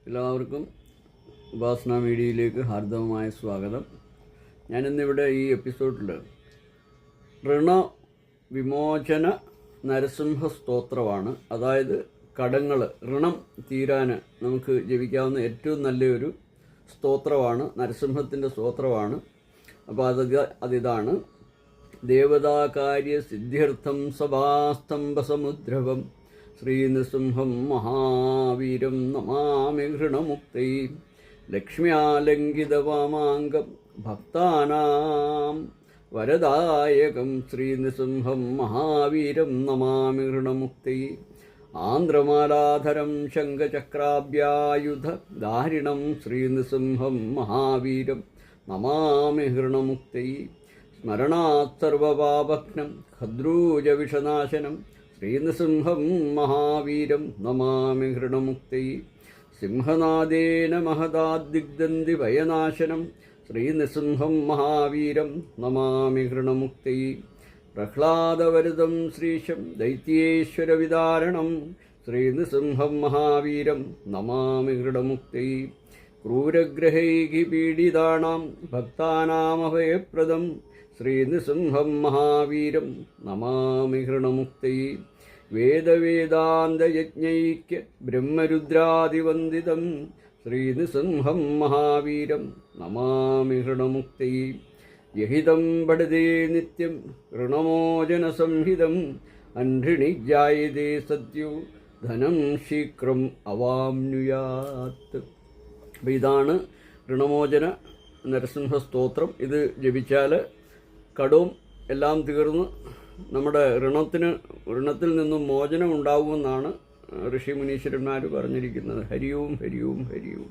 എല്ലാവർക്കും ഉപാസന മീഡിയയിലേക്ക് ഹാർദവമായ സ്വാഗതം. ഞാനിന്നിവിടെ ഈ എപ്പിസോഡിൽ ഋണവിമോചന നരസിംഹ സ്തോത്രമാണ്. അതായത് കടങ്ങൾ, ഋണം തീരാൻ നമുക്ക് ജപിക്കാവുന്ന ഏറ്റവും നല്ലൊരു സ്തോത്രമാണ്, നരസിംഹത്തിൻ്റെ സ്തോത്രമാണ്. അപ്പോൾ അതിതാണ്: ദേവതാകാര്യ സിദ്ധ്യർത്ഥം സഭാസ്തംഭസമുദ്രവം ശ്രീനൃസിംഹം മഹാവീരം നമാമി ഹൃണമുക്തൈ ലക്ഷ്മ്യാലംഘിതവാമാംഗം ഭക്താനാം വരദായകം ശ്രീനൃസിംഹം മഹാവീരം നമാമി ഹൃണമുക്തൈ ആന്ധ്രമാലാധരം ശംഖചക്രാഭ്യായുധ ദാരിണം ശ്രീനൃസിംഹം മഹാവീരം നമാമി ഹൃണമുക്തൈ സ്മരണാത് സർവപാപഘ്നം ഖദ്രൂജവിഷനാശനം ശ്രീനൃസിംഹം മഹാവീരം നമാമി ഹൃണമുക്തൈ സിംഹനാദേന മഹദാദിഗ്ദന്തി ഭയനാശനം ശ്രീനൃസിംഹം മഹാവീരം നമാമി ഹൃണമുക്തൈ പ്രഹ്ലാദവരദം ശ്രീശം ദൈത്യേശ്വരവിദാരണം ശ്രീനൃസിംഹം മഹാവീരം നമാമി ഹൃണമുക്തൈ ക്രൂരഗ്രഹൈഃ പീഡിതാനാം ഭക്താനാമഭയപ്രദം ശ്രീനൃസിംഹം മഹാവീരം നമാമി ഹൃണമുക്തൈ വേദവേദാന്തയജ്ഞൈക്യ ബ്രഹ്മരുദ്രാദിവന്ദിതം ശ്രീനൃസിംഹം മഹാവീരം നമാമി ഹൃണമുക്തൈ യഹിതം പഠിതേ നിത്യം ഋണമോചനസംഹിതം അൻഹൃണി ജായതേ സദ്യോ ധനം ശീഘ്രം അവാംനുയാത്. അപ്പോൾ ഇതാണ് ഋണമോചന നരസിംഹ സ്തോത്രം. ഇത് ജപിച്ചാൽ കടവും എല്ലാം തീർന്ന് നമ്മുടെ ഋണത്തിൽ നിന്നും മോചനം ഉണ്ടാവുമെന്നാണ് ഋഷി മുനീശ്വരന്മാർ പറഞ്ഞിരിക്കുന്നത്. ഹരിയോം ഹരിയോം ഹരിയോം.